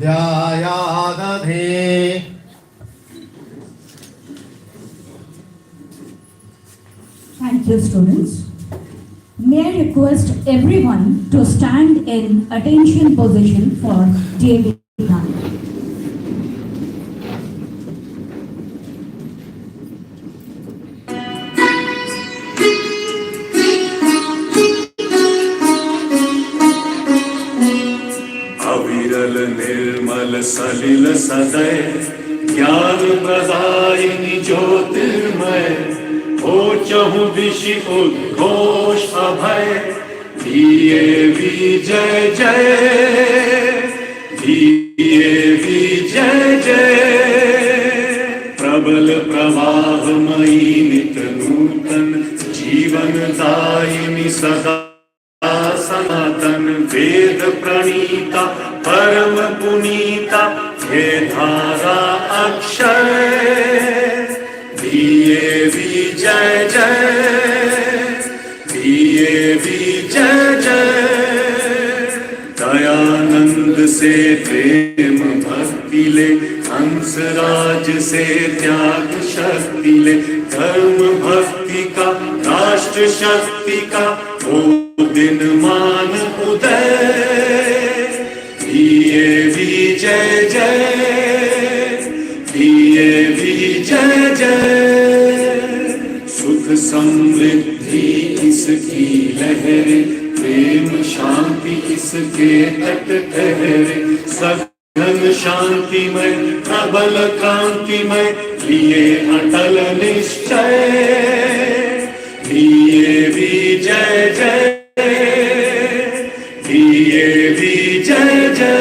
ध्यायादधे. Thank you, students. May I request everyone to stand in attention position for DAV Ghan. अविरल निर्मल सलिल सदय ज्ञान प्रदायिनी ज्योतिर्मय हो चहु दिशि उद्घोष अभय दिए विजय जय दिए विजय जय प्रबल प्रवाहमयी नित नूतन जीवन दायिनी सदा सनातन वेद प्रणीता परम पुनीता हे धारा अक्षय दिए विजय जय दिए विजय जय दयानंद से प्रेम भक्ति ले हंसराज से त्याग शक्ति ले धर्म भक्ति का राष्ट्र शक्ति का ओ दिन मान उदय दिए विजय जय दिए विजय जय सुख समृद्धि इसकी लहरे प्रेम शांति इसके तट ठहरे सघन शांतिमय प्रबल कांतिमय लिए अटल निश्चय दिए विजय जय दिए विजय जय.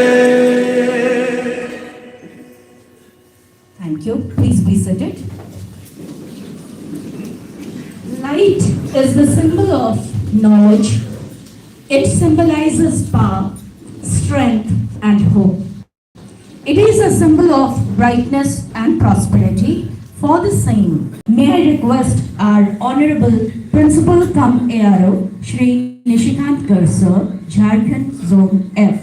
Thank you. Please be seated. Light is the symbol of knowledge. It symbolizes power, strength, and hope. It is a symbol of brightness and prosperity. For the same, may I request our Honorable Principal cum ARO, Shri Nishikant Garsar, Jharkhand Zone F,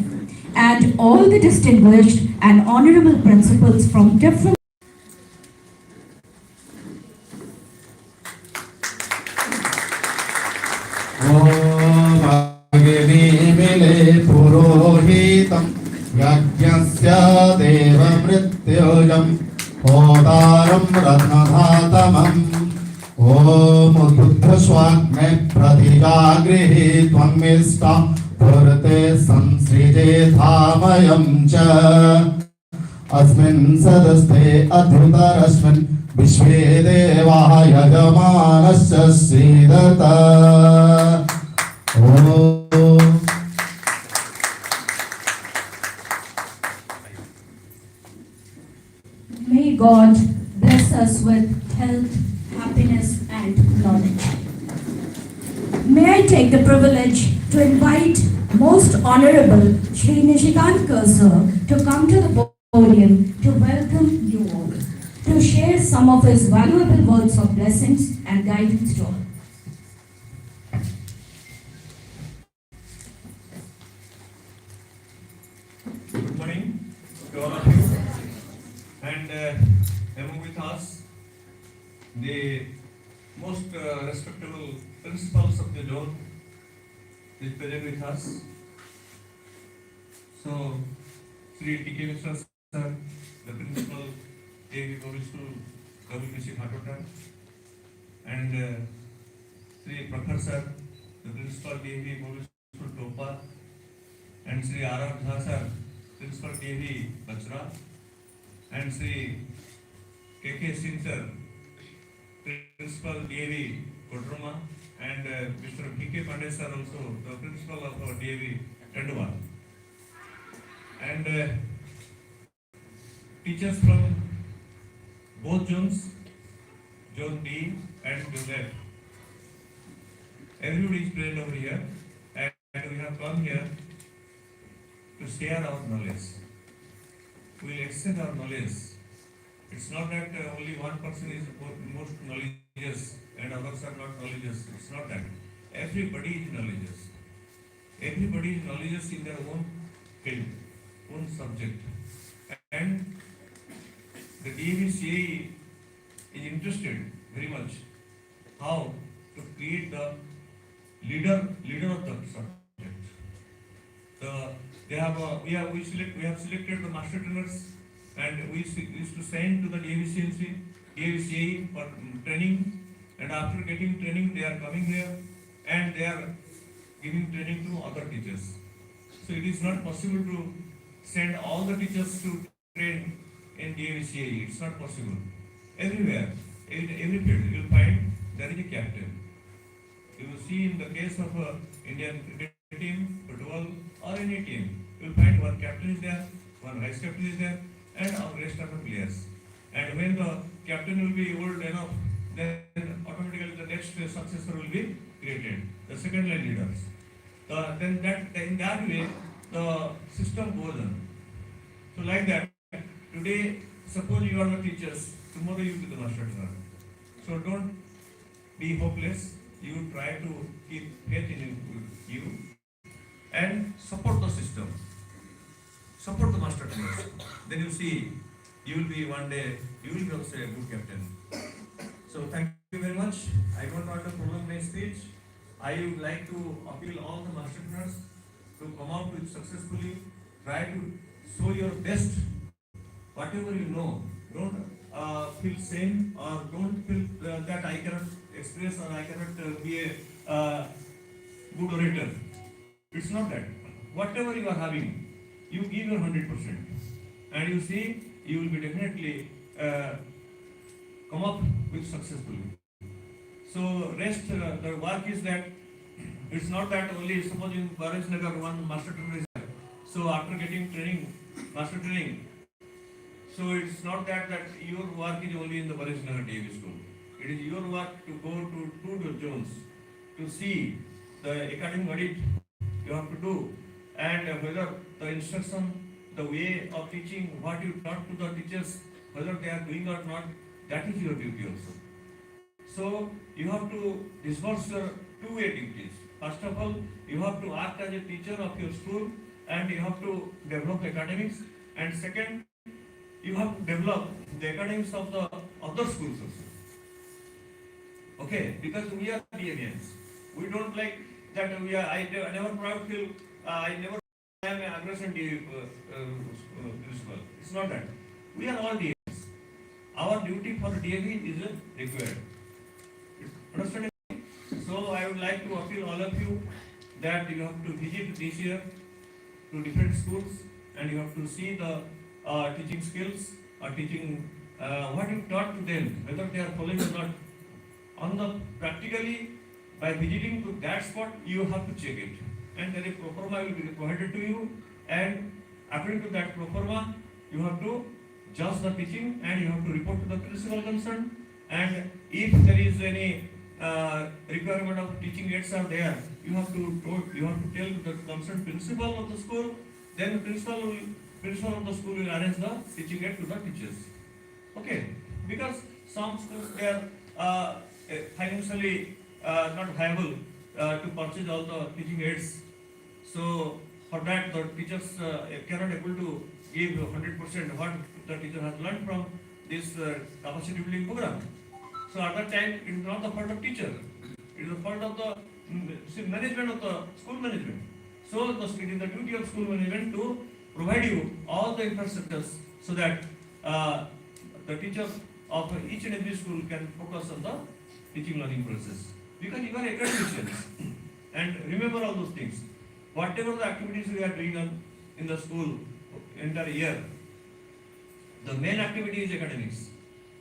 and all the distinguished and honorable principals from different पुरोहितं यज्ञस्य देवमृत्युजं होतारं रत्नधातमम् ॐ उद्बुद्धस्वाग्ने प्रतिजागृहे त्वमिष्टा पुरते संसृजेथामयं च अस्मिन् सदस्ते अधृतरस्मिन् विश्वे देवाः यजमानस्य सीदत. May God bless us with health, happiness, and knowledge. May I take the privilege to invite Most Honorable Shri Nishikant Garsar to come to the podium to welcome you all, to share some of his valuable words of blessings and guidance to all. Good morning to all of you. And among with us, the most respectable principals of the zone is present with us. So, Sri T.K. Mishra sir, the principal A.V. Public School, WPC Khatota, and Sri Prakhar sir, the principal D.A.V. Public School Topa, and Sri R.R. Jha sir, principal D.A.V. Bachra, and Sri K.K. Singh sir, principal D.A.V. Kodruma, and Mr. P.K. Pandey sir also, the principal of D.A.V. Tendua, and teachers from both zones, Zone D and Zone F. Everybody is present over here, and we have come here to share our knowledge. We will exchange our knowledge. It's not that only one person is most knowledgeous and others are not knowledgeous. It's not that. Everybody is knowledgeous. Everybody is knowledgeous in their own field. own subject. And the DAV is interested very much how to create the leader of the subject. We have selected the master trainers, and we used to send to the DAV for training, and after getting training they are coming here and they are giving training to other teachers. So it is not possible to send all the teachers to train in DAV. It's not possible. Everywhere, in every field, you will find there is a captain. You will see in the case of Indian cricket team, football, or any team, you will find one captain is there, one vice captain is there, and all rest of the players. And when the captain will be old enough, then automatically the next successor will be created, the second line leaders. In that way, the system goes on. So like that, today, suppose you are the teachers, tomorrow you will be the master trainer. So don't be hopeless. You try to keep faith in you and support the system. Support the master trainers. Then you see, you will be one day, you will be also a good captain. So thank you very much. I don't want to prolong my speech. I would like to appeal all the master trainers to come out with successfully, try to show your best, whatever you know. Don't feel shame or don't feel that I cannot express or I cannot be a good orator. It's not that. Whatever you are having, you give your 100%, and you see you will be definitely come up with successfully. So rest, the work is that it's not that only suppose in Baraj Nagar one master trainer is there. So after getting training, master training, so it's not that your work is only in the Baraj Nagar DAV school. It is your work to go to two zones to see the academic audit you have to do, and whether the instruction, the way of teaching, what you taught to the teachers, whether they are doing or not, that is your duty also. So you have to disperse your two-way duties. First of all, you have to act as a teacher of your school and you have to develop academics. And second, you have to develop the academics of the other schools also. Okay, because we are DAVians. We don't like that I never proud feel, I never am an Agrasen DAV principal. It's not that. We are all DAVians. Our duty for DAV is required. Understand? So I would like to appeal all of you that you have to visit this year to different schools and you have to see the teaching skills or teaching what you taught to them, whether they are following or not. On the practically, by visiting to that spot, you have to check it, and then a pro forma will be provided to you, and according to that pro forma, you have to judge the teaching and you have to report to the principal concerned. And if there is any requirement of teaching aids are there, you have to tell the concerned principal of the school. Then the principal of the school will arrange the teaching aid to the teachers. Okay, because some schools they are financially not viable to purchase all the teaching aids. So for that, the teachers cannot able to give 100% what the teacher has learned from this capacity building program. So at that time, it is not the fault of teacher. It is the fault of the management of the school management. So it is the duty of school management to provide you all the infrastructures so that the teachers of each and every school can focus on the teaching learning process. Because you are academicians. And remember all those things. Whatever the activities we are doing in the school entire year, the main activity is academics.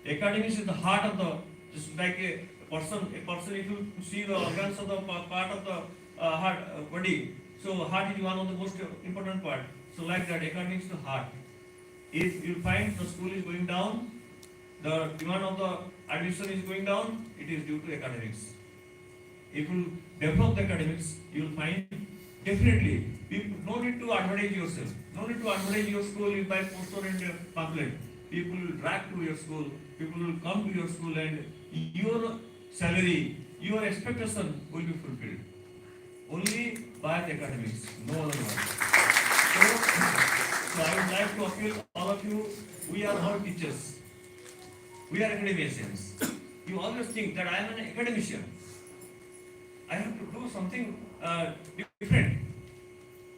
Academics is the heart of the, just like a person if you see the organs of the part of the heart body, so heart is one of the most important part. So like that, academics is the heart. If you find the school is going down, the demand of the admission is going down, it is due to academics. If you develop the academics, you will find definitely, no need to advertise yourself, no need to advertise your school by poster and pamphlet. People will drag to your school, people will come to your school, and your salary, your expectation will be fulfilled. Only by the academics, no other one. So, So I would like to appeal all of you, we are all teachers. We are academicians. You always think that I am an academician. I have to do something different.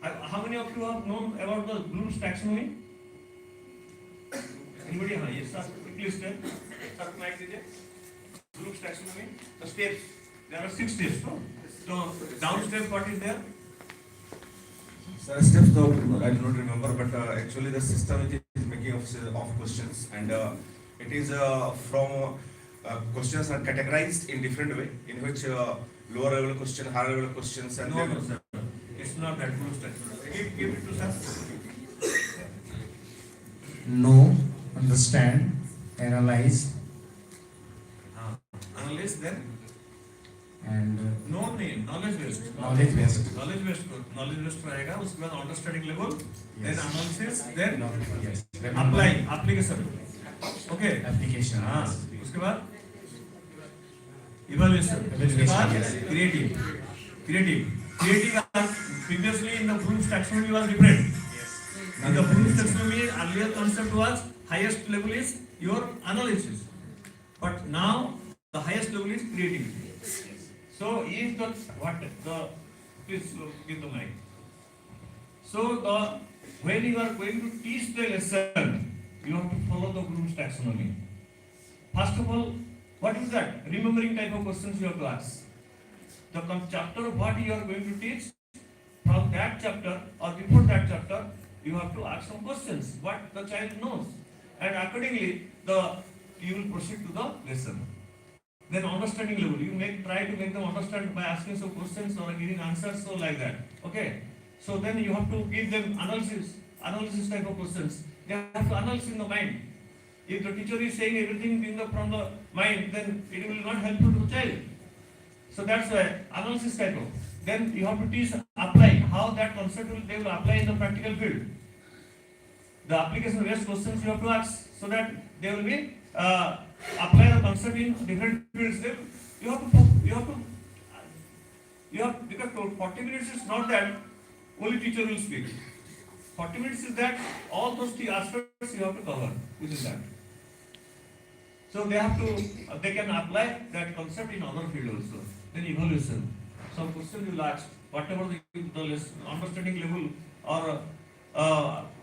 How many of you have known about the Bloom's taxonomy? Anybody? Yes, sir. Please tell. Sir, mic did Bloom's taxonomy. The steps. There are 6 steps. No? So down step, what is there? Sir, steps though I do not remember, but actually the system it is making of questions, and it is from questions are categorized in different way, in which lower level question, higher level questions, and No, sir. It's not that Bloom's taxonomy. Give it to sir. Know, understand, analyze, Analyze then. and No name, knowledge based. knowledge based. Knowledge based रहेगा, उसके बाद understanding level, then Yes. analysis, then Yes. apply, application. Okay. Application. हाँ, उसके बाद evaluation, उसके बाद yes. creative. Previously in the Bloom's taxonomy was different. In the Bloom's taxonomy, earlier concept was highest level is your analysis, but now the highest level is creativity. So if please give the mic. So when you are going to teach the lesson, you have to follow the Bloom's taxonomy. First of all, what is that? Remembering type of questions you have to ask. The chapter what you are going to teach, from that chapter or before that chapter, you have to ask some questions, what the child knows, and accordingly you will proceed to the lesson. Then understanding level, you try to make them understand by asking some questions or giving answers, so like that. Okay. So then you have to give them analysis type of questions. They have to analyze in the mind. If the teacher is saying everything from the mind, then it will not help to the child. So that's why analysis type of. Then you have to teach, apply, how that concept they will apply in the practical field. The application based questions you have to ask, so that they will be apply the concept in different fields. Then because 40 minutes is not that only teacher will speak. 40 minutes is that all those three aspects you have to cover within that. So they can apply that concept in other field also. Then evaluation. Some question you will ask, whatever the understanding level or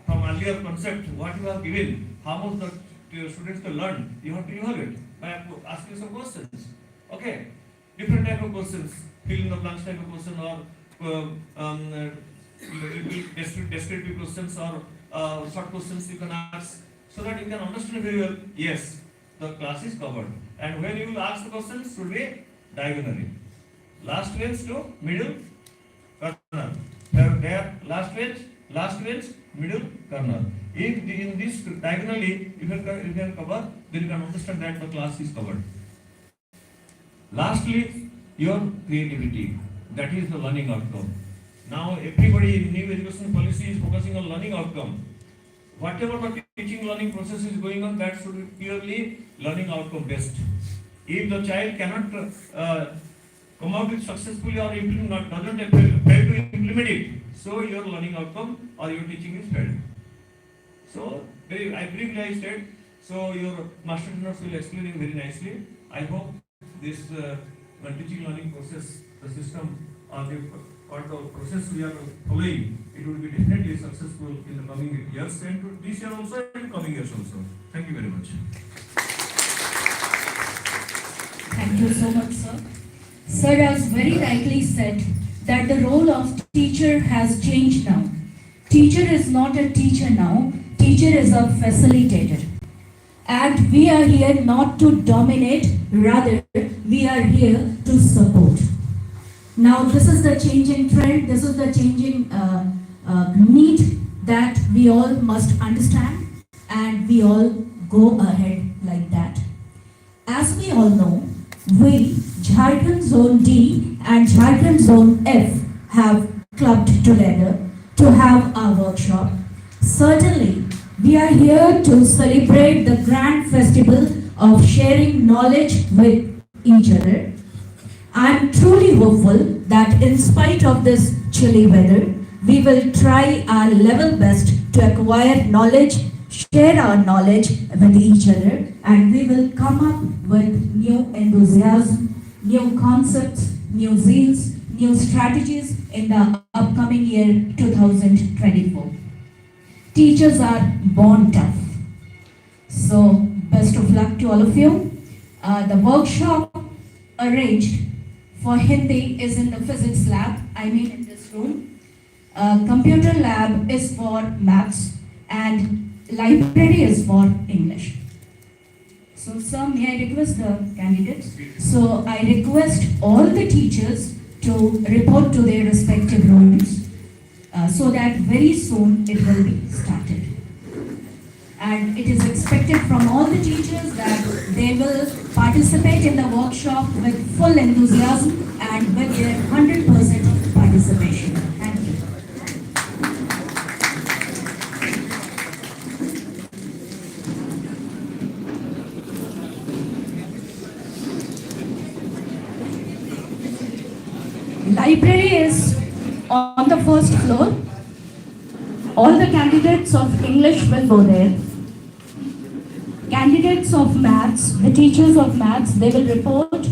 from earlier concept, what you have given, how much the students can learn, you have to evaluate by asking some questions. Okay, different type of questions, fill in the blanks type of question, or descriptive questions, or short questions you can ask, so that you can understand very well. Yes, the class is covered, and when you will ask the questions, should be diagonally. Last bench to middle corner. There, last bench, middle corner. If in this diagonally you can cover, then you can understand that the class is covered. Lastly, your creativity. That is the learning outcome. Now everybody in new education policy is focusing on learning outcome. Whatever the teaching learning process is going on, that should be purely learning outcome based. If the child cannot come out with successfully or doesn't fail to implement it, so your learning outcome or your teaching is failed. So I briefly I said, so your master trainers will explain it very nicely. I hope this teaching learning process, the system or the process we are following, it will be definitely successful in the coming years, and this year also and coming years also. Thank you very much. Thank you so much, sir. Sir has very rightly said that the role of teacher has changed now. Teacher is not a teacher now, teacher is a facilitator. And we are here not to dominate, rather we are here to support. Now this is the changing trend, this is the changing need that we all must understand, and we all go ahead like that. As we all know, we, Jharkhand Zone D and Jharkhand Zone F, have clubbed together to have our workshop. Certainly, we are here to celebrate the grand festival of sharing knowledge with each other. I am truly hopeful that in spite of this chilly weather, we will try our level best to acquire knowledge, share our knowledge with each other, and we will come up with new enthusiasm, new concepts, new zeals, new strategies in the upcoming year 2024. Teachers are born tough. So, best of luck to all of you. The workshop arranged for Hindi is in the physics lab, in this room. Computer lab is for maths and library is for English. So, sir, may I request the candidates? So, I request all the teachers to report to their respective rooms so that very soon it will be started. And it is expected from all the teachers that they will participate in the workshop with full enthusiasm and with their 100% participation. Thank you. Library is on the first floor. All the candidates of English will go there. Candidates of maths, the teachers of maths, they will report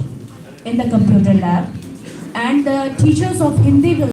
in the computer lab. And the teachers of Hindi will